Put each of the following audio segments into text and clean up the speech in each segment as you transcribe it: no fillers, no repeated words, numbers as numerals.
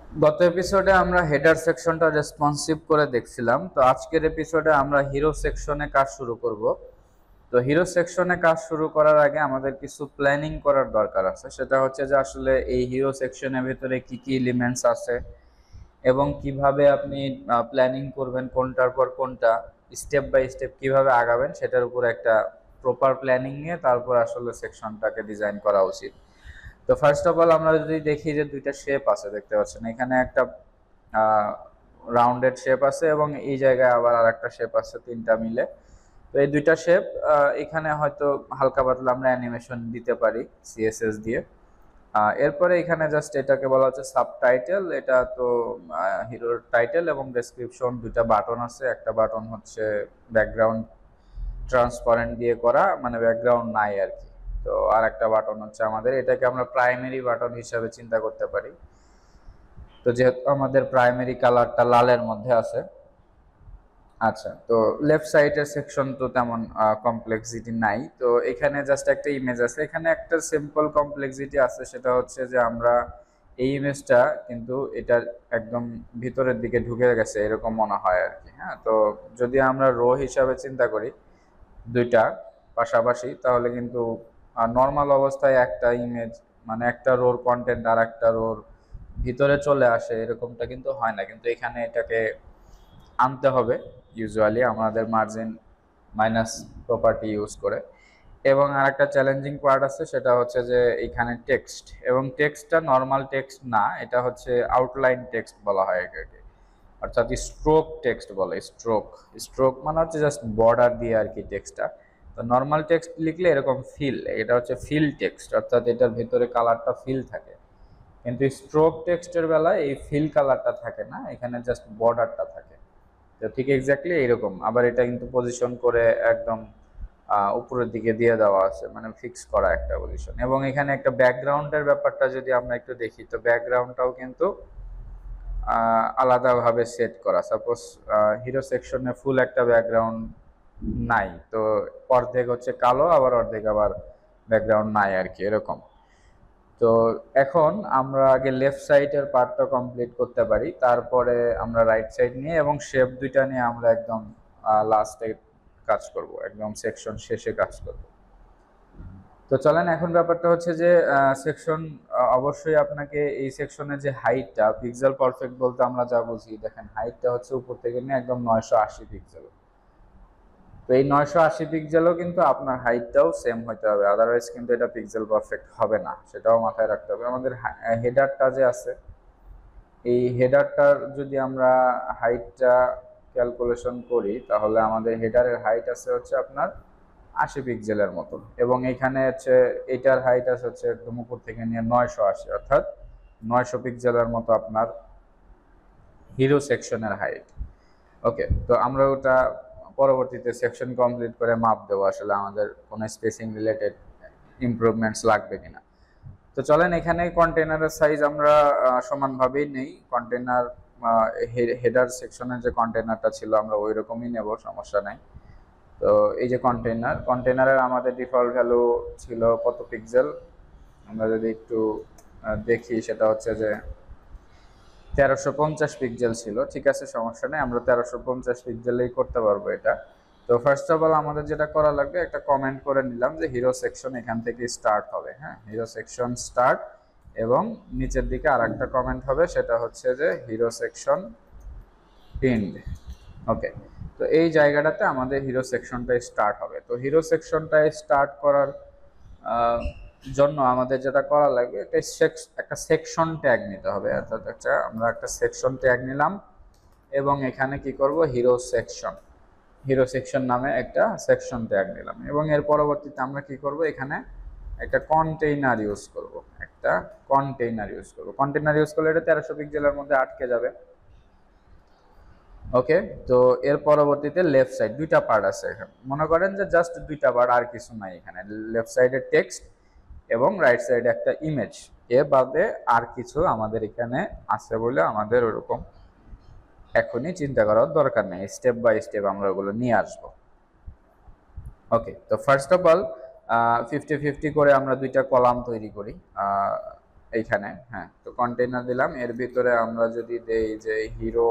গত এপিসোডে আমরা হেডার সেকশনটা রেসপন্সিভ করে দেখছিলাম, তো আজকের এপিসোডে আমরা হিরো সেকশনে কাজ শুরু করব। তো হিরো সেকশনে কাজ শুরু করার আগে আমাদের কিছু প্ল্যানিং করার দরকার আছে। সেটা হচ্ছে যে আসলে এই হিরো সেকশনের ভিতরে কি কি এলিমেন্টস আছে এবং কিভাবে আপনি প্ল্যানিং করবেন, কোনটার পর কোনটা স্টেপ বাই স্টেপ কিভাবে আগাবেন সেটার উপর একটা প্রপার প্ল্যানিং নিয়ে তারপর আসলে সেকশনটাকে ডিজাইন করা উচিত। তো ফার্স্ট অফ অল আমরা যদি দেখি যে দুইটা শেপ আছে, দেখতে পাচ্ছেন এখানে একটা রাউন্ডেড শেপ আছে এবং এই জায়গায় আবার আর একটা শেপ আছে, তিনটা মিলে। তো এই দুইটা শেপ এখানে হয়তো হালকা পাতলা আমরা অ্যানিমেশন দিতে পারি সিএসএস দিয়ে। এরপরে এখানে জাস্ট এটাকে বলা হচ্ছে সাবটাইটেল। এটা তো হিরোর টাইটেল এবং ডেসক্রিপশন, দুইটা বাটন আছে। একটা বাটন হচ্ছে ব্যাকগ্রাউন্ড ট্রান্সপারেন্ট দিয়ে করা, মানে ব্যাকগ্রাউন্ড নাই আর কি। তো আর একটা বাটন হচ্ছে আমাদের, এটাকে আমরা প্রাইমারি বাটন হিসাবে চিন্তা করতে পারি। তো যেহেতু আমাদের প্রাইমারি কালারটা লালের মধ্যে আছে। আচ্ছা, তো লেফট সাইডের সেকশন তো তেমন কমপ্লেক্সিটি নাই, তো এখানে জাস্ট একটা ইমেজ আছে। এখানে একটা সিম্পল কমপ্লেক্সিটি আছে, সেটা হচ্ছে যে আমরা এই ইমেজটা কিন্তু এটা একদম ভিতরের দিকে ঢুকে গেছে এরকম মনে হয় আর কি। হ্যাঁ, তো যদি আমরা রো হিসাবে চিন্তা করি দুইটা পাশাপাশি, তাহলে কিন্তু নর্মাল অবস্থায় একটা ইমেজ মানে একটা রোর কন্টেন্ট আর একটা রোর ভিতরে চলে আসে এরকমটা কিন্তু হয় না, কিন্তু এখানে এটাকে আনতে হবে ইউজুয়ালি আমাদের মার্জিন মাইনাস প্রপার্টি ইউজ করে। এবং আর একটা চ্যালেঞ্জিং পার্ট আছে, সেটা হচ্ছে যে এখানে টেক্সট, এবং টেক্সটটা নর্মাল টেক্সট না, এটা হচ্ছে আউটলাইন টেক্সট বলা হয় এটাকে, অর্থাৎ স্ট্রোক টেক্সট বলে। স্ট্রোক স্ট্রোক মানে হচ্ছে জাস্ট বর্ডার দিয়ে আর কি টেক্সটটা। তো নর্মাল টেক্সট লিখলে এরকম ফিল, এটা হচ্ছে ফিল টেক্সট, অর্থাৎ এটার ভিতরে কালারটা ফিল থাকে। কিন্তু স্ট্রোক টেক্সটের বেলায় এই ফিল কালারটা থাকে না, এখানে জাস্ট বর্ডারটা থাকে। তো ঠিক এক্স্যাক্টলি এইরকম। আবার এটা কিন্তু পজিশন করে একদম উপরের দিকে দিয়ে দেওয়া আছে, মানে ফিক্স করা একটা পজিশন। এবং এখানে একটা ব্যাকগ্রাউন্ডের ব্যাপারটা যদি আমরা একটু দেখি, তো ব্যাকগ্রাউন্ডটাও কিন্তু আলাদাভাবে সেট করা। সাপোজ হিরো সেকশনে ফুল একটা ব্যাকগ্রাউন্ড নাই, তো অর্ধেক হচ্ছে কালো, আবার অর্ধেক আবার ব্যাকগ্রাউন্ড নাই আর কি, এরকম। তো এখন আমরা আগে লেফট সাইডের পার্টটা কমপ্লিট করতে পারি, তারপরে আমরা রাইট সাইড নিয়ে এবং শেপ দুইটা নিয়ে আমরা একদম লাস্টে কাজ করব, একদম সেকশন শেষে কাজ করব। তো চলেন, এখন ব্যাপারটা হচ্ছে যে সেকশন, অবশ্যই আপনাকে এই সেকশনের যে হাইটটা, পিক্সেল পারফেক্ট বলতে আমরা যা বুঝি, দেখেন হাইটটা হচ্ছে উপর থেকে নিয়ে একদম 980 পিক্সেল। তো এই 980 পিক্সেলও কিন্তু আপনার হাইটটাও সেম হইতে হবে, আদারওয়াইজ কিন্তু এটা পিক্সেল পারফেক্ট হবে না, সেটাও মাথায় রাখতে হবে। আমাদের হেডারটা যে আছে, এই হেডারটার যদি আমরা হাইটটা ক্যালকুলেশন করি, তাহলে আমাদের হেডারের হাইট আছে হচ্ছে আপনার 80 পিক্সেলের মতো, এবং এখানে হচ্ছে এটার হাইট আছে হচ্ছে একদম উপর থেকে নিয়ে 980, অর্থাৎ 900 পিক্সেলের মতো আপনার হিরো সেকশনের হাইট। ওকে, তো আমরা ওটা পরবর্তীতে সেকশন কমপ্লিট করে মাপ দেবো আসলে আমাদের কোনো স্পেসিং রিলেটেড ইমপ্রুভমেন্টস লাগবে কিনা। তো চলেন, এখানে কন্টেনারের সাইজ আমরা সমানভাবেই নেই। কন্টেনার হেডার সেকশনের যে কন্টেনারটা ছিল আমরা ওই রকমই নেব, সমস্যা নাই। তো এই যে কন্টেনারের আমাদের ডিফল্ট ভ্যালু ছিল কত পিক্সেল, আমরা যদি একটু দেখি, সেটা হচ্ছে যে 1350 পিক্সেল ছিল। ঠিক আছে, সমস্যা নেই, আমরা 1350 পিক্সেলেই করতে পারবো এটা। তো ফার্স্ট অফ অল আমাদের যেটা করা লাগবে, একটা কমেন্ট করে নিলাম যে হিরো সেকশন এখান থেকে স্টার্ট হবে। হ্যাঁ, হিরো সেকশন স্টার্ট, এবং নিচের দিকে আর একটা কমেন্ট হবে, সেটা হচ্ছে যে হিরো সেকশন এন্ড। ওকে, তো এই জায়গাটাতে আমাদের হিরো সেকশনটা স্টার্ট হবে। তো হিরো সেকশনটা স্টার্ট করার জন্য আমাদের যেটা করা লাগবে, একটা সেকশন ট্যাগ নিতে হবে, অর্থাৎ আমরা একটা সেকশন ট্যাগ নিলাম এবং এখানে কি করব, হিরো সেকশন নামে একটা সেকশন ট্যাগ নিলাম। এবং এর পরবর্তীতে আমরা কি করব, এখানে একটা কন্টেইনার ইউজ করব। কন্টেইনার ইউজ করলে এটা 1300 পিক্সেলের মধ্যে আটকে যাবে। ওকে, তো এর পরবর্তীতে লেফট সাইড দুইটা পার্ট আছে এখানে, মনে করেন যে জাস্ট দুইটা পার্ট, আর কিছু নাই এখানে। লেফট সাইডে টেক্সট এবং রাইট সাইডে একটা ইমেজ, এ বাদে আর কিছু আমাদের এখানে আছে বলে আমাদের ওরকম এখনই চিন্তা করার দরকার নেই, স্টেপ বাই স্টেপ আমরা ওগুলো নিয়ে আসবো। ওকে, তো ফার্স্ট অফ অল 50-50 করে আমরা দুইটা কলাম তৈরি করি। এইখানে, হ্যাঁ। তো কন্টেইনার দিলাম, এর ভিতরে আমরা যদি দেই যে হিরো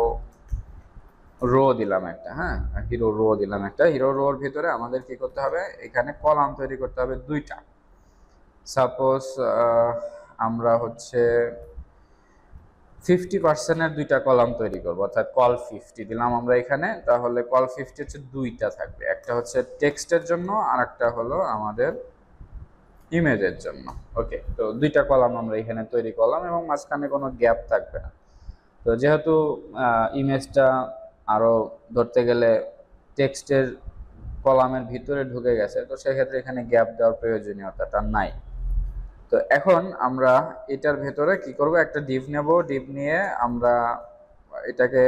রো দিলাম একটা, হ্যাঁ, হিরো রো দিলাম একটা। হিরো রোর ভিতরে আমাদের কি করতে হবে, এখানে কলাম তৈরি করতে হবে দুইটা। সাপোজ আমরা হচ্ছে 50% দুইটা কলাম তৈরি করবো, অর্থাৎ কল 50 দিলাম আমরা এখানে। তাহলে কল 50 হচ্ছে দুইটা থাকবে, একটা হচ্ছে টেক্সটের জন্য আর একটা হলো আমাদের ইমেজের জন্য। ওকে, তো দুইটা কলাম আমরা এখানে তৈরি করলাম এবং মাঝখানে কোনো গ্যাপ থাকবে না। তো যেহেতু ইমেজটা আরো ধরতে গেলে টেক্সটের কলামের ভিতরে ঢুকে গেছে, তো সেক্ষেত্রে এখানে গ্যাপ দেওয়ার প্রয়োজনীয়তাটা নাই। তো এখন আমরা এটার ভেতরে কি করব, একটা ডিভ নেব। ডিভ নিয়ে আমরা এটাকে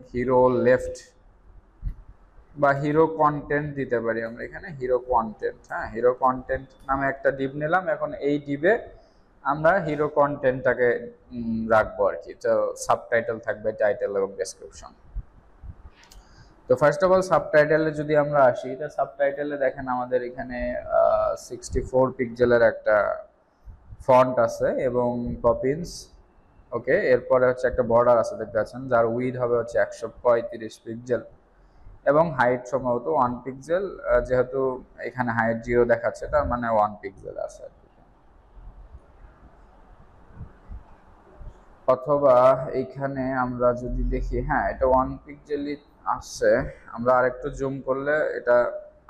হিরো লেফট বা হিরো কন্টেন্ট দিতে পারি আমরা এখানে, হিরো কন্টেন্ট। হ্যাঁ, হিরো কন্টেন্ট নামে একটা ডিভ নিলাম। এখন এই ডিভে আমরা হিরো কন্টেন্টটাকে রাখবো আর কি। তো সাবটাইটেল থাকবে, টাইটেল এবং ডেসক্রিপশন। তো ফার্স্ট অফ অল সাবটাইটেলে যদি আমরা আসি, এটা সাবটাইটেলে দেখেন আমাদের এখানে 64 পিক্সেলের একটা ফন্ট আছে এবং পপিন্স। ওকে, এরপরে হচ্ছে একটা বর্ডার আছে দেখতে পাচ্ছেন, যার উইড হবে হচ্ছে 135 পিক্সেল এবং হাইট সম্ভবত 1 পিক্সেল। যেহেতু এখানে হাইট 0 দেখাচ্ছে, তার মানে 1 পিক্সেল আছে। অথবা এইখানে আমরা যদি দেখি, হ্যাঁ, এটা 1 পিক্সেলই আসছে। আমরা আরেকটু জুম করলে এটা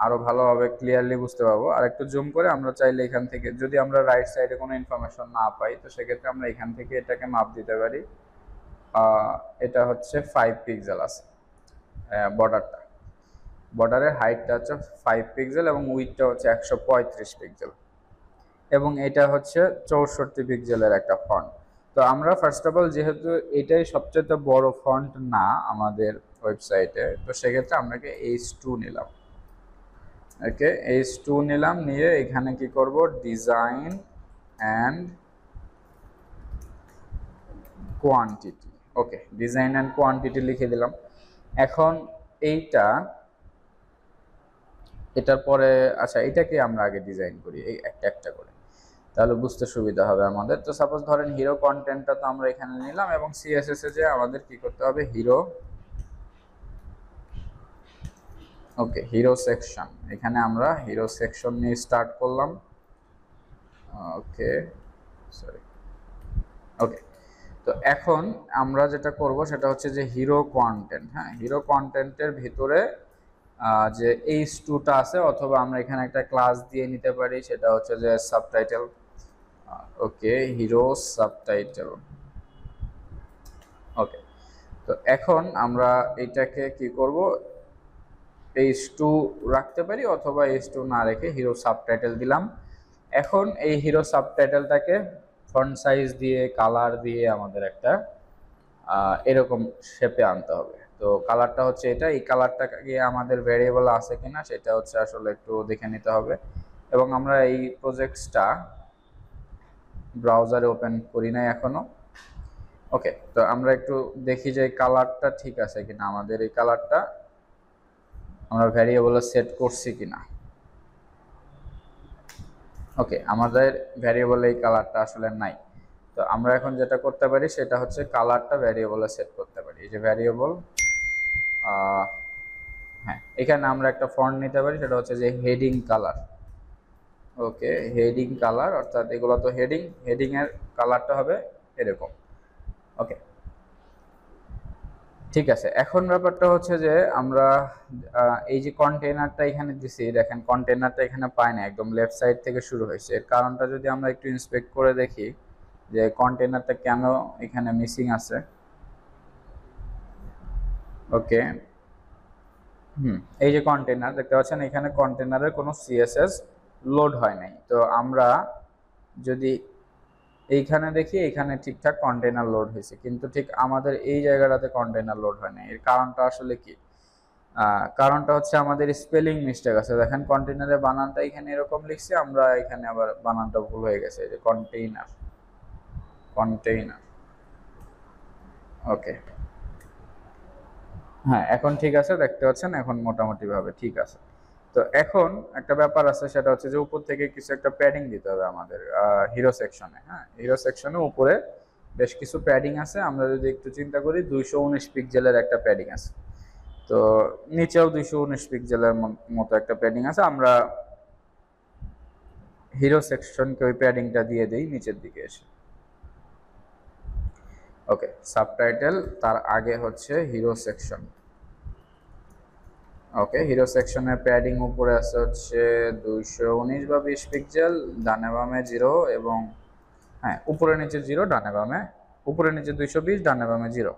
আরো ভালোভাবে ক্লিয়ারলি বুঝতে পারবো। আরেকটু জুম করে আমরা চাইলে এখান থেকে, যদি আমরা রাইট সাইডে কোনো ইনফরমেশন না পাই, তো সেক্ষেত্রে আমরা এখান থেকে এটাকে মাপ দিতে পারি। এটা হচ্ছে 5 পিক্সেল আছে বর্ডারটা। বর্ডারের হাইটটা হচ্ছে 5 পিক্সেল এবং উইডটা হচ্ছে 135 পিক্সেল এবং এটা হচ্ছে 64 পিক্সেলের একটা ফন্ট। তো আমরা ফার্স্ট অফ অল, যেহেতু এটাই সবচেয়ে বড় ফন্ট না আমাদের ওয়েবসাইটে, তো সেক্ষেত্রে আমরা H2 নিলাম। ওকে, H2 নিলাম, নিয়ে এখানে কি করব, design and quantity. Okay, design and quantity লিখে দিলাম। এখন এটার পরে, আচ্ছা, এটাকে আমরা আগে ডিজাইন করি এই একটা একটা করে, তাহলে বুঝতে সুবিধা হবে আমাদের। তো সাপোজ ধরেন হিরো কন্টেন্টটা তো আমরা এখানে নিলাম এবং সিএসএস এ যে আমাদের কি করতে হবে, হিরো, ওকে, হিরো সেকশন। এখানে আমরা হিরো সেকশন নিয়ে স্টার্ট করলাম। ওকে, সরি। ওকে, তো এখন আমরা যেটা করব সেটা হচ্ছে যে হিরো কন্টেন্ট। হ্যাঁ, হিরো কন্টেন্টের ভিতরে যে H2টা আছে, অথবা আমরা এখানে একটা ক্লাস দিয়ে নিতে পারি, সেটা হচ্ছে যে সাবটাইটেল। ওকে, হিরো সাবটাইটেল। ওকে, তো এখন আমরা এটাকে কি করব, H2 রাখতে পারি অথবা H2 না রেখে হিরো সাবটাইটেল দিলাম। এখন এই হিরো সাবটাইটেলটাকে ফন্ট সাইজ দিয়ে, কালার দিয়ে আমাদের একটা এরকম শেপে আনতে হবে। তো কালারটা হচ্ছে এটা, এই কালারটাকে আমাদের ভেরিয়েবল আছে কিনা সেটা হচ্ছে আসলে একটু দেখে নিতে হবে। এবং আমরা এই প্রজেক্টটা ব্রাউজারে ওপেন করি নাই এখনো। ওকে, তো আমরা একটু দেখি যে কালারটা ঠিক আছে কিনা, আমাদের এই কালারটা আমরা ভ্যারিয়েবলে সেট করছি কিনা। ওকে, আমাদের ভ্যারিয়েবলে এই কালারটা আসলে নাই। তো আমরা এখন যেটা করতে পারি সেটা হচ্ছে কালারটা ভ্যারিয়েবলে সেট করতে পারি। এই যে ভ্যারিয়েবল, হ্যাঁ, এখানে আমরা একটা ফন্ট নিতে পারি, সেটা হচ্ছে যে হেডিং কালার। ওকে, হেডিং কালার, অর্থাৎ এগুলো তো হেডিং, হেডিং এর কালারটা হবে এরকম। ওকে, ঠিক আছে। এখন ব্যাপারটা হচ্ছে যে আমরা এই যে কন্টেইনারটা এখানে দিছি, দেখেন কন্টেইনারটা এখানে পাই না, একদম লেফট সাইড থেকে শুরু হয়েছে। এর কারণটা যদি আমরা একটু ইন্সপেক্ট করে দেখি যে কন্টেইনারটা কেন এখানে মিসিং আছে। ওকে, এই যে কন্টেইনার দেখতে পাচ্ছেন, এখানে কন্টেইনারের কোনো সিএসএস লোড হয় নাই। তো আমরা যদি এইখানে দেখি, এখানে ঠিকঠাক কন্টেইনার লোড হয়েছে, কিন্তু ঠিক আমাদের এই জায়গাটাতে কন্টেইনার লোড হয় নাই। এর কারণটা আসলে কি? কারণটা হচ্ছে আমাদের স্পেলিং মিস্টেক আছে। দেখেন কন্টেইনারের বানানটা এখানে এরকম লিখছি, আমরা এখানে আবার বানানটা ভুল হয়ে গেছে, এই যে কন্টেইনার, কন্টেইনার। ওকে, হ্যাঁ, এখন ঠিক আছে, দেখতে পাচ্ছেন এখন মোটামুটি ভাবে ঠিক আছে। তো এখন একটা ব্যাপার আছে, সেটা হচ্ছে যে উপর থেকে কিছু একটা প্যাডিং দিতে হবে আমাদের হিরো সেকশনে। হ্যাঁ, হিরো সেকশনে উপরে বেশ কিছু প্যাডিং আছে। আমরা যদি একটু চিন্তা করি, 219 পিক্সেলের একটা প্যাডিং আছে, তো নিচেও 219 পিক্সেলের মতো একটা প্যাডিং আছে। আমরা হিরো সেকশনকে ওই প্যাডিংটা দিয়ে দিই নিচের দিকে এসে। ওকে, সাবটাইটেল তার আগে হচ্ছে হিরো সেকশন। ওকে, হিরো সেকশনের প্যাডিং উপরে আছে হচ্ছে 219 বা 20 পিক্সেল, ডানে বামে 0 এবং হ্যাঁ উপরে নিচে 0, ডানে বামে উপরে নিচে 220, ডানে বামে 0।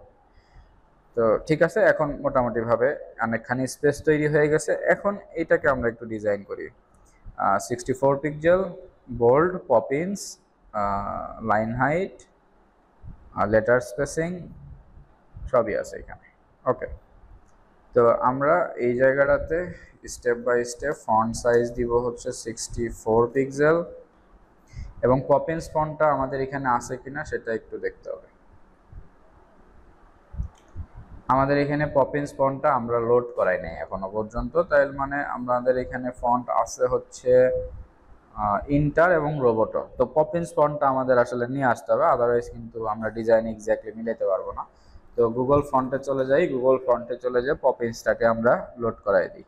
তো ঠিক আছে, এখন মোটামুটি ভাবে অনেকখানি স্পেস তৈরি হয়ে গেছে। এখন এটাকে আমরা একটু ডিজাইন করি। 64 pixel, bold, Poppins, line height, letter spacing সবই আছে এখানে। ওকে, তো আমরা এই জায়গাটাতে step by step font size দিব হচ্ছে 64 পিক্সেল, এবং পপিন্স ফন্টটা আমাদের এখানে আছে কিনা সেটা একটু দেখতে হবে। আমাদের এখানে পপিন্স ফন্টটা আমরা লোড করাই নাই এখনো পর্যন্ত, তাই মানে আমাদের এখানে ফন্ট আছে হচ্ছে ইন্টার এবং রোবোটো। তো পপিন্স ফন্টটা আমাদের আসলে নিয়ে আসতে হবে, আদারওয়াইজ কিন্তু আমরা ডিজাইন এক্স্যাক্টলি মিলাতে পারবো না। তো গুগল ফন্টে চলে যাই, গুগল ফন্টে চলে যাই, পপিন্সটাকে আমরা লোড করাই দিই।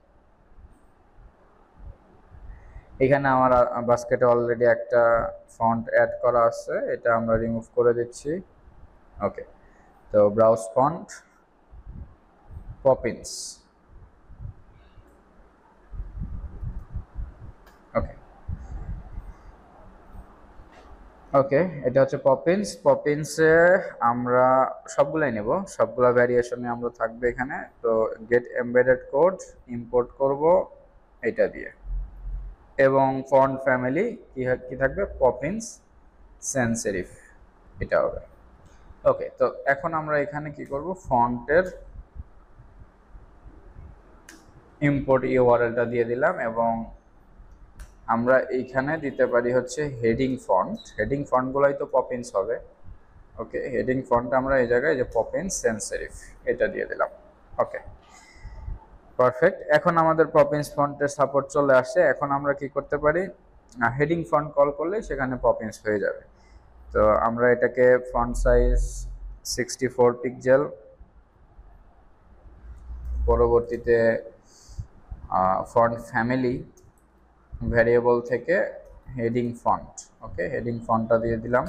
এখানে আমার বাস্কেটে অলরেডি একটা ফন্ট অ্যাড করা আছে, এটা আমরা রিমুভ করে দিচ্ছি। ওকে, তো ব্রাউজ ফন্ট, পপিন্স। ওকে ওকে, এটা হচ্ছে পপিন্স। পপিন্সে আমরা সবগুলাই নেব, সবগুলা ভ্যারিয়েশনে আমরা থাকবে এখানে। তো গেট এমবেডেড কোড ইম্পোর্ট করব এটা দিয়ে, এবং ফন্ট ফ্যামিলি কি থাকবে, পপিন্স sans serif, এটা হবে। ওকে, তো এখন আমরা এখানে কি করব, ফন্টের ইম্পোর্ট ইউআরএলটা দিয়ে দিলাম, এবং আমরা এইখানে দিতে পারি হচ্ছে হেডিং ফন্ট। হেডিং ফন্টগুলোই তো পপিন্স হবে। ওকে, হেডিং ফন্ট আমরা এই জায়গায় যে পপিন্স sans serif এটা দিয়ে দিলাম। ওকে, পারফেক্ট। এখন আমাদের পপিন্স ফন্টের সাপোর্ট চলে আসছে। এখন আমরা কি করতে পারি, হেডিং ফন্ট কল করলে সেখানে পপিন্স হয়ে যাবে। তো আমরা এটাকে ফন্ট সাইজ 64 পিক্সেল, পরবর্তীতে ফন্ট ফ্যামিলি ভ্যারিয়েবল থেকে হেডিং ফন্ট। ওকে, হেডিং ফন্টটা দিয়ে দিলাম।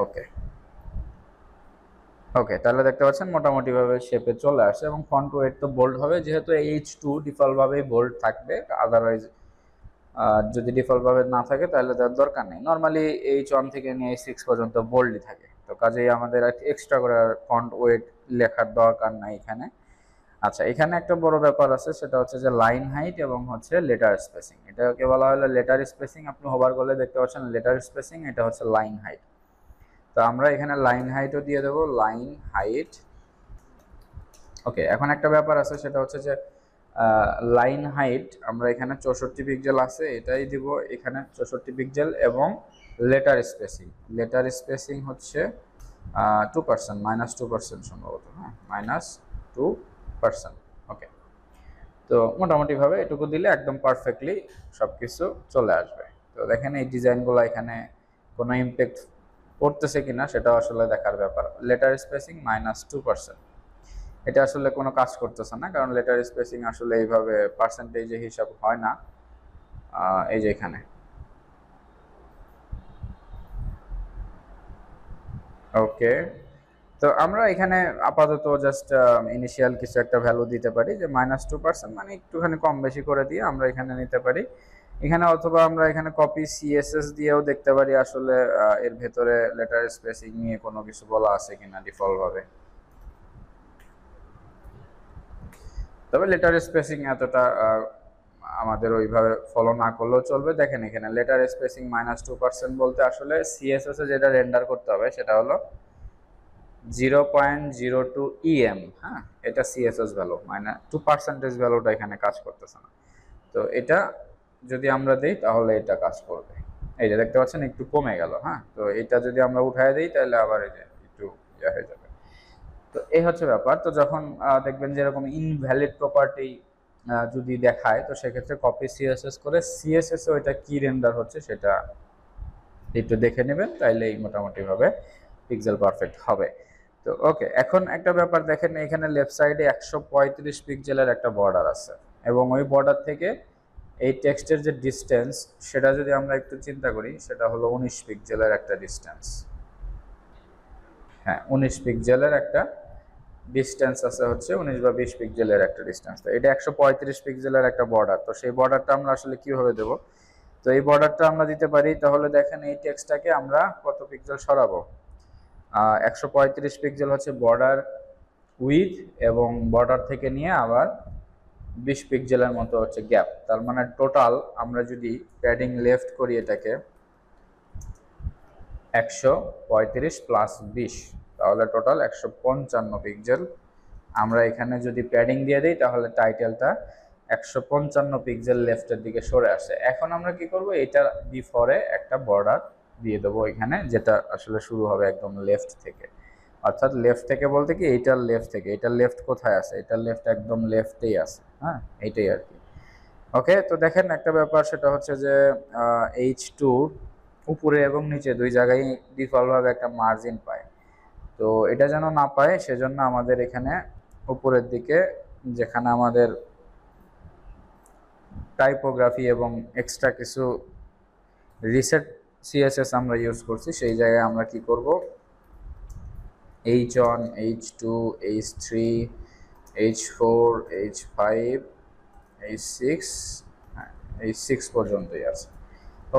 ওকে ওকে, তাহলে দেখতে পাচ্ছেন মোটামুটি ভাবে শেপে চলে আসে, এবং ফন্ট ওয়েট তো বোল্ড হবে, যেহেতু H2 ডিফল্ট ভাবে বোল্ড থাকবে। আদারওয়াইজ যদি ডিফল্ট ভাবে না থাকে তাহলে তার দরকার নেই। নর্মালি H1 থেকে নিয়ে H6 পর্যন্ত বোল্ডই থাকে, তো কাজেই আমাদের এক্সট্রা করে ফন্ট ওয়েট লেখার দরকার নাই এখানে। আচ্ছা, এখানে একটা বড় ব্যাপার আছে, সেটা হচ্ছে যে লাইন হাইট এবং হচ্ছে লেটার স্পেসিং। এটাকে বলা হলো লেটার স্পেসিং। আপনি হোভার করলে দেখতে পাচ্ছেন লেটার স্পেসিং, এটা হচ্ছে লাইন হাইট। তো আমরা এখানে লাইন হাইটও দিয়ে দেবো, লাইন হাইট। ওকে, এখন একটা ব্যাপার আছে, সেটা হচ্ছে যে লাইন হাইট আমরা এখানে 64 পিক্সেল আছে, এটাই দিব এখানে 64 পিক্সেল, এবং লেটার স্পেসিং, লেটার স্পেসিং হচ্ছে 2%, -2% সম্ভবত, হ্যাঁ -2%। ওকে, তো মোটামুটি ভাবে এটুকু দিলে একদম পারফেক্টলি সবকিছু চলে আসবে। তো দেখেন এই ডিজাইনগুলো এখানে কোনো ইমপ্যাক্ট পড়তেছে কিনা সেটা আসলে দেখার ব্যাপার। লেটার স্পেসিং -2%, এটা আসলে কোনো কাজ করতেছে না, কারণ লেটার স্পেসিং আসলে এইভাবে পার্সেন্টেজে হিসাব হয় না। এই যে এখানে। ওকে, তো আমরা এখানে আপাতত জাস্ট ইনিশিয়াল কিছু একটা ভ্যালু দিতে পারি, যে -2%, মানে একটুখানি কম বেশি করে দিয়ে আমরা এখানে নিতে পারি এখানে, অথবা আমরা এখানে কপি সিএসএস দিয়েও দেখতে পারি আসলে এর ভেতরে লেটার স্পেসিং নিয়ে কোনো কিছু বলা আছে কিনা ডিফল্ট ভাবে। তবে লেটার স্পেসিং এতটা আমাদের ওইভাবে ফলো না করলেও চলবে। দেখেন এখানে লেটার স্পেসিং -2% বলতে আসলে সিএসএস এ যেটা রেন্ডার করতে হবে সেটা হলো 0.02 EM। হ্যাঁ, এটা সিএসএস ভ্যালু, -2% ভ্যালুটা এখানে কাজ করতেছে না। তো এটা যদি আমরা দিই তাহলে এটা কাজ করবে। এই যে দেখতে পাচ্ছেন একটু কমে গেল। হ্যাঁ, তো এটা যদি আমরা উঠায় দিই তাহলে আবার এই যে একটু ইয়ে হয়ে যাবে। তো এই হচ্ছে ব্যাপার। তো যখন দেখবেন যে এরকম ইনভ্যালিড প্রপার্টি যদি দেখায়, তো সেক্ষেত্রে কপি সিএসএস করে সিএসএস এ ওইটা কি রেন্ডার হচ্ছে সেটা একটু দেখে নেবেন, তাইলেই মোটামুটি ভাবে পিক্সেল পারফেক্ট হবে। তো ওকে, এখন একটা ব্যাপার দেখেন, এখানে লেফট সাইডে 135 পিক্সেলের একটা বর্ডার আছে, এবং ওই বর্ডার থেকে এই টেক্সটের যে ডিস্টেন্স সেটা যদি আমরা একটু চিন্তা করি, সেটা হলো 19 পিক্সেলের একটা ডিস্টেন্স। হ্যাঁ, 19 পিক্সেলের একটা ডিস্টেন্স আছে, হচ্ছে 19 বা 20 পিক্সেলের একটা ডিস্টেন্স। তো এটা 135 পিক্সেলের একটা বর্ডার। তো সেই বর্ডারটা আমরা আসলে কিভাবে দেব? তো এই বর্ডারটা আমরা দিতে পারি, তাহলে দেখেন এই টেক্সটটাকে আমরা কত পিক্সেল সরাবো, 135 পিক্সেল হচ্ছে বর্ডার উইথ, এবং বর্ডার থেকে নিয়ে আবার 20 পিক্সেলের মতো হচ্ছে গ্যাপ। তার মানে টোটাল আমরা যদি প্যাডিং লেফট করি এটাকে 135 প্লাস 20, তাহলে টোটাল 155 পিক্সেল। আমরা এখানে যদি প্যাডিং দিয়ে দিই তাহলে টাইটেলটা 155 পিক্সেল লেফটের দিকে সরে আসে। এখন আমরা কি করব, এটা বিফোরে একটা বর্ডার দিয়ে দেবো এখানে, যেটা আসলে শুরু হবে একদম লেফট থেকে। অর্থাৎ লেফট থেকে বলতে কি, এইটার লেফট থেকে। এটার লেফট কোথায় আছে? এটার লেফট একদম লেফটেই আছে। হ্যাঁ, এইটাই আর কি। ওকে, তো দেখেন একটা ব্যাপার, সেটা হচ্ছে যে H2 উপরে এবং নিচে দুই জায়গায় ডিফল্টভাবে একটা মার্জিন পায়। তো এটা যেন না পায়, সেজন্য আমাদের এখানে উপরের দিকে, যেখানে আমাদের টাইপোগ্রাফি এবং এক্সট্রা কিছু রিসেট সিএসএস আমরা ইউজ করছি, সেই জায়গায় আমরা কি করব, H1, H2, H3, H4, H5, H6, H6 পর্যন্তই আছে।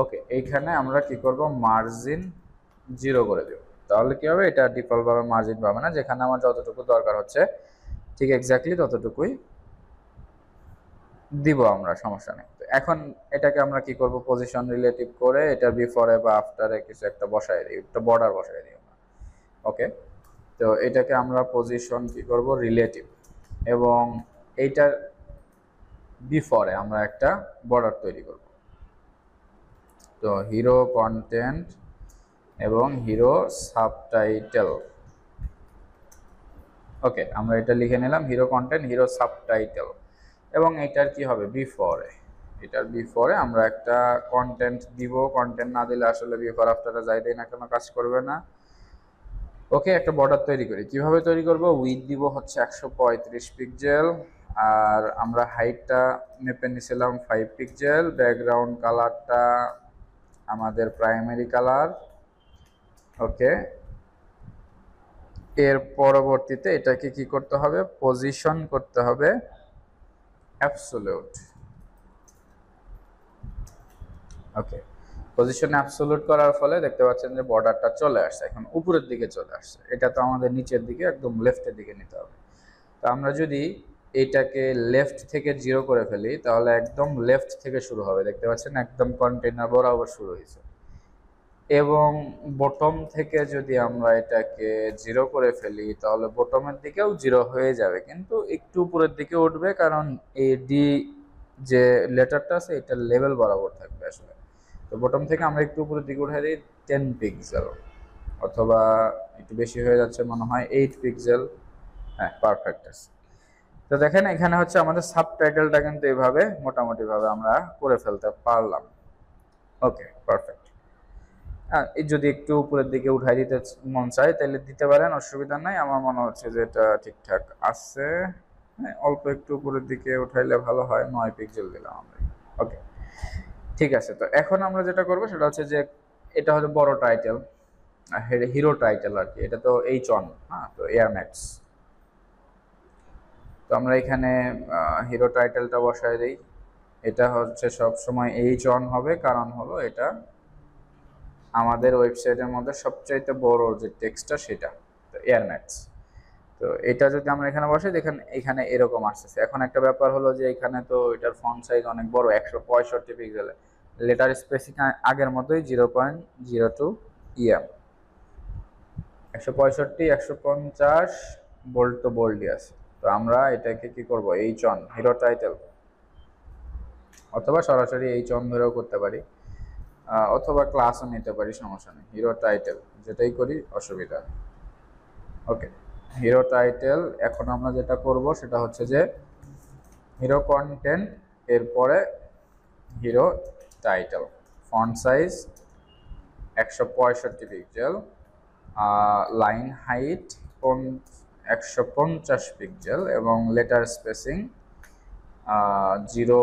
ওকে, এইখানে আমরা কি করব, মার্জিন 0 করে দেব। তাহলে কি হবে, এটা ডিফল্টভাবে মার্জিন পাবে না, যেখানে আমার যতটুকু দরকার হচ্ছে ঠিক এক্স্যাক্টলি ততটুকুই দিব আমরা, সমস্যা নেই। তো এখন এটাকে আমরা কি করব, পজিশন রিলেটিভ করে এটা বিফোরে বা আফটারে কিছু একটা বসায় দিই, একটা বর্ডার বসায় দিই আমরা। ওকে, তো এটাকে আমরা পজিশন কি করব, রিলেটিভ, এবং এইটার বিফোরে আমরা একটা বর্ডার তৈরি করব। তো হিরো কন্টেন্ট এবং হিরো সাবটাইটেল। ওকে, আমরা এটা লিখে নিলাম, হিরো কন্টেন্ট হিরো সাবটাইটেল। এবং এটার কি হবে, বিফোরে, এটার বিফোরে আমরা একটা কন্টেন্ট দিব। কন্টেন্ট না দিলে আসলে বিফোর আফটারে যাই দেই না কেন কাজ করবে না। ওকে, একটা বর্ডার তৈরি করি। কিভাবে তৈরি করব, উইথ দিব হচ্ছে 135 পিক্সেল, আর আমরা হাইটটা মেপে নিছিলাম 5 পিক্সেল। ব্যাকগ্রাউন্ড কালারটা আমাদের প্রাইমারি কালার। ওকে, এর পরবর্তীতে এটাকে কি করতে হবে, পজিশন করতে হবে অ্যাবসোলিউট। ওকে, পজিশন অ্যাবসোলিউট করার ফলে দেখতে পাচ্ছেন যে বর্ডারটা চলে আসছে, এখন উপরের দিকে চলে আসছে। এটা তো আমাদের নিচের দিকে একদম লেফটের দিকে নিতে হবে। তো আমরা যদি এটাকে লেফট থেকে 0 করে ফেলি, তাহলে একদম লেফট থেকে শুরু হবে। দেখতে পাচ্ছেন একদম কন্টেইনার বরাবর শুরু হয়েছে। এবং বটম থেকে যদি আমরা এটাকে 0 করে ফেলি, তাহলে বটমের দিকেও 0 হয়ে যাবে, কিন্তু একটু উপরের দিকে উঠবে, কারণ এই ডি যে লেটারটা আছে এটা লেভেল বরাবর থাকবে আসলে। তো বটম থেকে আমরা একটু উপরের দিকে উঠে দিই 10 পিক্সেল, অথবা একটু বেশি হয়ে যাচ্ছে মনে হয় 8 পিক্সেল। হ্যাঁ, পারফেক্ট আছে। তো দেখেন এখানে হচ্ছে আমাদের সাবটাইটেলটা কিন্তু এভাবে মোটামুটি ভাবে আমরা করে ফেলতে পারলাম। ওকে, পারফেক্ট। এই যদি একটু উপরের দিকে উঠাই দিতে মন চায় তাহলে দিতে পারেন, অসুবিধা নাই। আমার মনে হচ্ছে যে এটা ঠিকঠাক আছে। হ্যাঁ, অল্প একটু উপরের দিকে উঠাইলে ভালো হয়। 9 পিক্সেল দিলাম আমরা। ওকে, ঠিক আছে। তো এখন আমরা যেটা করবো সেটা হচ্ছে যে এটা হচ্ছে বড় টাইটেল, হিরো টাইটেল আর কি। এটা তো H1, হ্যাঁ, তো এয়ার ম্যাক্স। তো আমরা এখানে হিরো টাইটেলটা বসায় দিই। এটা হচ্ছে সব সময় H1 হবে, কারণ হলো এটা আমাদের ওয়েবসাইটের মধ্যে সবচাইতে বড় যে টেক্সটটা সেটা, তো এয়ার ম্যাক্স। তো এটা যদি আমরা এখানে বসাই, দেখেন এখানে এরকম আসতেছে। এখন একটা ব্যাপার হলো যে এখানে তো এটার ফন্ট সাইজ অনেক বড়, 165 পিক্সেলের। লেটার স্পেসিং আগের মতোই 0.02 EM, 165, 150 বোল্ড তো বোল্ডই আছে। তো আমরা এটাকে কি করব, H1 হিরো টাইটেল, অথবা সরাসরি H1 ধরেও করতে পারি, অথবা ক্লাসও নিতে পারি, সমস্যা নেই। হিরো টাইটেল যেটাই করি অসুবিধা নেই। ওকে, হিরো টাইটেল। এখন আমরা যেটা করব সেটা হচ্ছে যে হিরো কন্টেন্ট, এরপরে hero title, font size 165 pixel, line height 150 pixel এবং লেটার স্পেসিং 0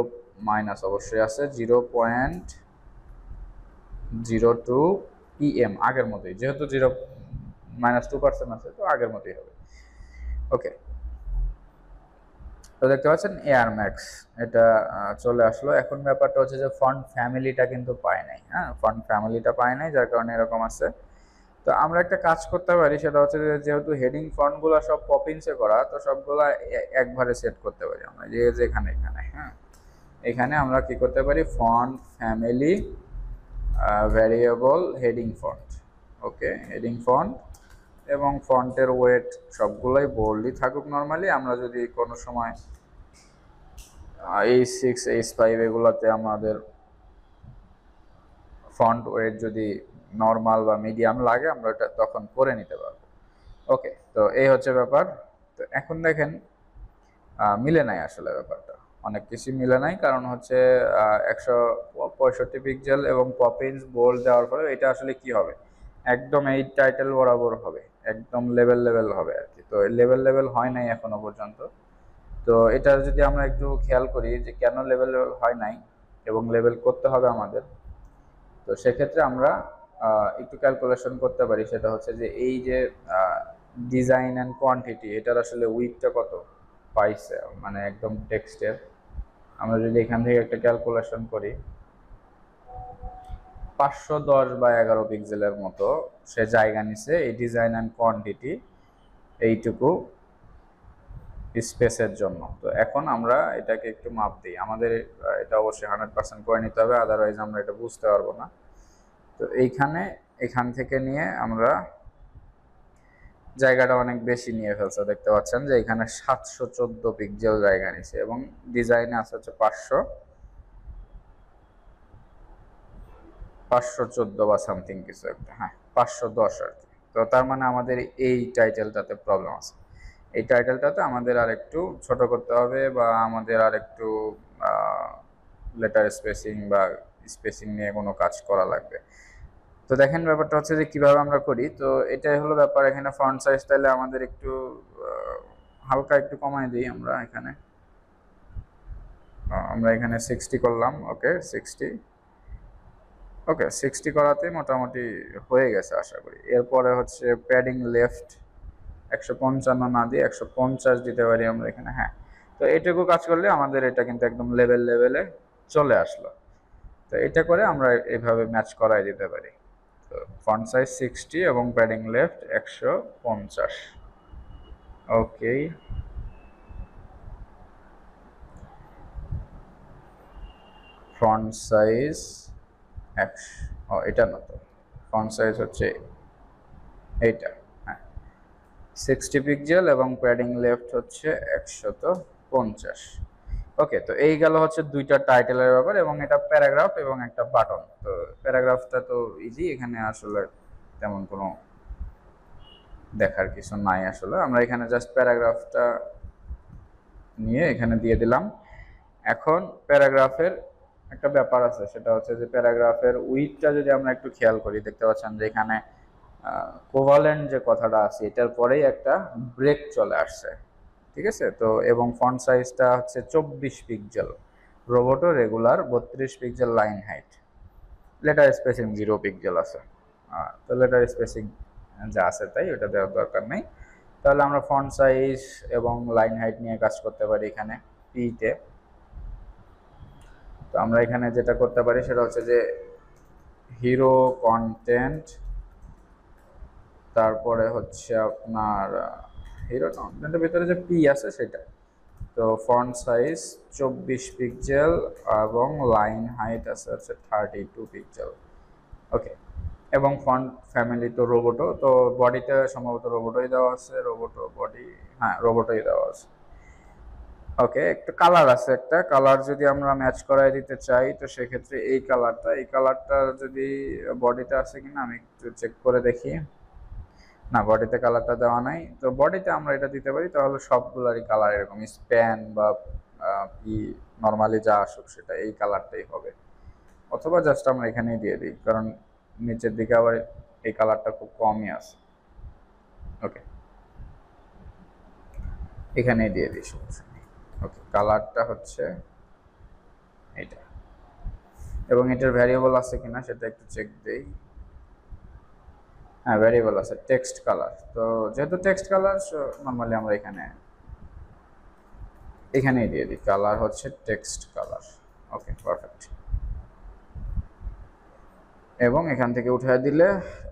মাইনাস অবশ্যই আছে, 0.02 pm, আগের মতোই, যেহেতু 0-2% আছে তো আগের মতোই হবে। ওকে, তো দেখতে পাচ্ছেন এয়ার ম্যাক্স এটা চলে আসলো। এখন ব্যাপারটা হচ্ছে যে ফন্ট ফ্যামিলিটা কিন্তু পায় নাই, হ্যাঁ, ফন্ট ফ্যামিলিটা পায় নাই, যার কারণে এরকম আছে। তো আমরা একটা কাজ করতে পারি, সেটা হচ্ছে যে যেহেতু হেডিং ফন্টগুলো সব পপিন্সে করা, তো সবগুলা একবারে সেট করতে পারি আমরা, যে এখানে হ্যাঁ, এখানে আমরা কি করতে পারি, font family variable heading font. Okay, heading font এবং ফন্টের ওয়েট সবগুলোই বোল্ডই থাকুক নর্মালি। আমরা যদি কোনো সময় H6 H5 এগুলোতে আমাদের ফন্ট ওয়েট যদি নর্মাল বা মিডিয়াম লাগে, আমরা এটা তখন করে নিতে পারবো। ওকে, তো এই হচ্ছে ব্যাপার। তো এখন দেখেন মিলে নাই আসলে ব্যাপারটা, অনেক কিছু মিলে নাই, কারণ হচ্ছে 165 পিক্সেল এবং পপিন্স বোল্ড দেওয়ার পরে এটা আসলে কি হবে, একদম এই টাইটেল বরাবর হবে, একদম লেভেল হবে আর কি। তো লেভেল হয় নাই এখনো পর্যন্ত। তো এটা যদি আমরা একটু খেয়াল করি যে কেন লেভেল হয় নাই এবং লেভেল করতে হবে আমাদের, তো সেক্ষেত্রে আমরা একটু ক্যালকুলেশন করতে পারি। সেটা হচ্ছে যে এই যে ডিজাইন অ্যান্ড কোয়ান্টিটি, এটার আসলে উইথটা কত পাইছে, মানে একদম টেক্সটের। আমরা যদি এখান থেকে একটা ক্যালকুলেশন করি, 510 বা 11 পিক্সেলের মতো সে জায়গা নিছে এই ডিজাইন অ্যান্ড কোয়ান্টিটি এইটুকু স্পেসের জন্য। তো এখন আমরা এটাকে একটু মাপ দিই, আমাদের এটা অবশ্যই 100% করে নিতে হবে, আদারওয়াইজ আমরা এটা বুঝতে পারবো না। তো এখান থেকে নিয়ে আমরা জায়গাটা অনেক বেশি নিয়ে ফেলছে, দেখতে পাচ্ছেন যে এখানে 714 পিক্সেল জায়গা নিছে এবং ডিজাইনে আছে হচ্ছে 514 বা সামথিং কিছু একটা, হ্যাঁ 510 আর কি। তো তার মানে আমাদের এই টাইটেলটাতে প্রবলেম আছে, এই টাইটেলটাতে আমাদের আর একটু ছোট করতে হবে, বা আমাদের আর একটু লেটার স্পেসিং বা স্পেসিং নিয়ে কোনো কাজ করা লাগবে। তো দেখেন ব্যাপারটা হচ্ছে যে কিভাবে আমরা করি। তো এটাই হলো ব্যাপার। এখানে ফন্ট সাইজ তাহলে আমাদের একটু হালকা একটু কমাই দিই আমরা এখানে 60 করলাম। ওকে 60, ওকে 60 করাতে মোটামুটি হয়ে গেছে আশা করি। এরপরে হচ্ছে প্যাডিং লেফট 155 না দিয়ে 150 দিতে পারি আমরা এখানে, হ্যাঁ। তো এইটুকু কাজ করলে আমাদের এটা কিন্তু একদম লেভেলে চলে আসলো। তো এটা করে আমরা এইভাবে ম্যাচ করাই দিতে পারি। তো ফন্ট সাইজ 60 এবং প্যাডিং লেফট 150। ওকে, ফন্ট সাইজ এটা না, তো ফন্ট সাইজ হচ্ছে এইটা, হ্যাঁ 60 পিক্সেল এবং প্যাডিং লেফট হচ্ছে 150। ওকে, তো এই গেল হচ্ছে দুইটা টাইটেলের ব্যাপার, এবং এটা প্যারাগ্রাফ এবং একটা বাটন। তো প্যারাগ্রাফটা তো ইজি, এখানে আসলে তেমন কোনো দেখার কিছু নাই আসলে। আমরা এখানে জাস্ট প্যারাগ্রাফটা নিয়ে এখানে দিয়ে দিলাম। এখন প্যারাগ্রাফের একটা ব্যাপার আছে, সেটা হচ্ছে যে প্যারাগ্রাফের উইথটা যদি আমরা একটু খেয়াল করি, দেখতে পাচ্ছেন যে এখানে কোভালেন্ট যে কথাটা আছে এটার পরেই একটা ব্রেক চলে আসছে, ঠিক আছে। তো এবং ফন্ট সাইজটা হচ্ছে 24 pixel, Roboto regular 32 pixel, line height, letter spacing 0 pixel আছে। তো লেটার স্পেসিং যা আছে তাই, ওটা দেওয়ার দরকার নেই। তাহলে আমরা ফন্ট সাইজ এবং লাইন হাইট নিয়ে কাজ করতে পারি এখানে পিতে। তো আমরা এখানে যেটা করতে পারি সেটা হচ্ছে যে হিরো কন্টেন্ট, তারপরে হচ্ছে আপনার হিরো কন্টেন্টের ভিতরে যে পি আছে সেটা, তো ফন্ট সাইজ 24 পিক্সেল এবং লাইন হাইট আছে হচ্ছে 32 পিক্সেল। ওকে, এবং ফন্ট ফ্যামিলি তো রোবোটো, তো বডিতে সম্ভবত রোবোটোই দেওয়া আছে, রোবোটো বডি, হ্যাঁ রোবোটোই দেওয়া আছে। ওকে, একটা কালার আছে, একটা কালার যদি আমরা ম্যাচ করাই দিতে চাই, তো সেক্ষেত্রে এই কালারটা যদি বডিতে আছে কিনা আমি একটু চেক করে দেখি। না, বডিতে কালারটা দেওয়া নাই। তো বডিতে আমরা এটা দিতে পারি, তাহলে সবগুলারই কালার এরকম স্প্যান বা পি নর্মালি যা আসুক সেটা এই কালারটাই হবে, অথবা জাস্ট আমরা এখানেই দিয়ে দিই, কারণ নিচের দিকে আবার এই কালারটা খুব কমই আছে। ওকে, এখানেই দিয়ে দিই সমস্যা নেই। ওকে, কালারটা হচ্ছে এটা, এবং এটার ভ্যারিয়েবল আছে কিনা সেটা একটু চেক দেই। হ্যাঁ, ভ্যারিয়েবল আছে, টেক্সট কালার। তো যেহেতু টেক্সট কালার, নর্মালি আমরা এখানেই দিয়ে দিই, কালার হচ্ছে টেক্সট কালার। ওকে, পারফেক্ট। এবং এখান থেকে উঠে দিলে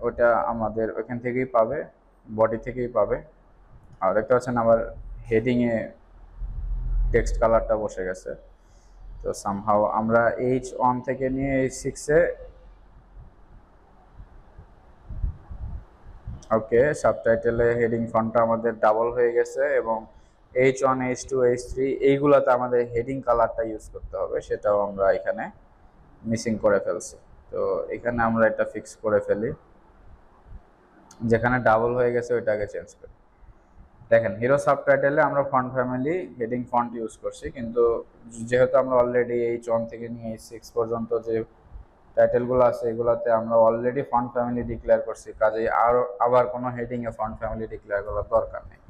ওটা আমাদের ওইখান থেকেই পাবে, বডি থেকেই পাবে। আর দেখতে পাচ্ছেন আবার হেডিংয়ে টেক্সট কালারটা বসে গেছে। তো সামহাও আমরা H1 থেকে নিয়ে H6-এ, ওকে, সাবটাইটেলে হেডিং ফন্টটা আমাদের ডাবল হয়ে গেছে, এবং H1, H2, H3 এইগুলাতে আমাদের হেডিং কালারটা ইউজ করতে হবে, সেটাও আমরা এখানে মিসিং করে ফেলছি। তো এখানে আমরা এটা ফিক্স করে ফেলি, যেখানে ডাবল হয়ে গেছে ওইটাকে চেঞ্জ করি। দেখেন, হিরো সাবটাইটেলে আমরা font family heading font use করছি, কিন্তু যেহেতু আমরা অলরেডি H1 থেকে নিয়ে H6 পর্যন্ত যে টাইটেলগুলো আছে এগুলাতে আমরা অলরেডি ফন্ট ফ্যামিলি ডিক্লেয়ার করছি, কাজেই আবার কোনো হেডিংয়ে ফন্ট ফ্যামিলি ডিক্লেয়ার করার দরকার নেই।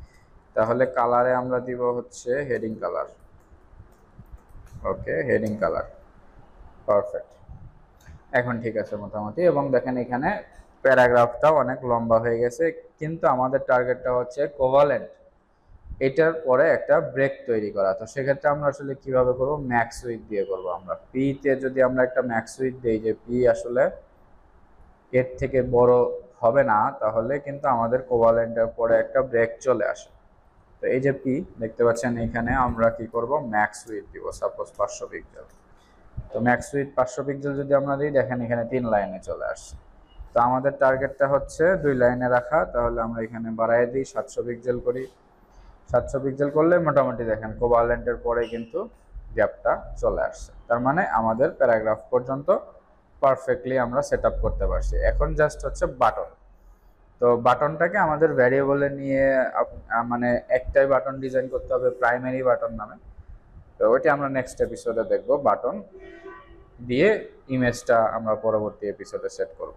তাহলে কালারে আমরা দিব হচ্ছে হেডিং কালার। ওকে, হেডিং কালার, পারফেক্ট। এখন ঠিক আছে মোটামুটি। এবং দেখেন এখানে প্যারাগ্রাফটাও অনেক লম্বা হয়ে গেছে, কিন্তু আমাদের টার্গেটটা হচ্ছে কোভালেন্ট, এটার পরে একটা ব্রেক তৈরি করা। তো সেক্ষেত্রে আমরা আসলে কিভাবে করব, ম্যাক্স উইথ দিয়ে করব। আমরা পি তে যদি আমরা একটা ম্যাক্স উইথ দেই যে পি আসলে এর থেকে বড় হবে না, তাহলে কিন্তু আমাদের কোভালেন্টের পরে একটা ব্রেক চলে আসে। তো এই যে পি দেখতে পাচ্ছেন, এখানে আমরা কি করব, ম্যাক্স উইথ দিব, সাপোজ 500 পিক্সেল। তো ম্যাক্স উইথ 500 পিক্সেল যদি আমরা দিই, দেখেন এখানে 3 লাইনে চলে আসছে। তো আমাদের টার্গেটটা হচ্ছে 2 লাইনে রাখা, তাহলে আমরা এখানে বাড়াই দিই, 700 পিক্সেল করি। 700 পিক্সেল করলে মোটামুটি দেখেন কোভালেন্টের পরে কিন্তু গ্যাপটা চলে আসছে। তার মানে আমাদের প্যারাগ্রাফ পর্যন্ত পারফেক্টলি আমরা সেট আপ করতে পারছি। এখন জাস্ট হচ্ছে বাটন। তো বাটনটাকে আমাদের ভ্যারিয়েবলে নিয়ে মানে একটাই বাটন ডিজাইন করতে হবে, প্রাইমারি বাটন নামে। তো ওইটা আমরা নেক্সট এপিসোডে দেখব, বাটন দিয়ে ইমেজটা আমরা পরবর্তী এপিসোডে সেট করব।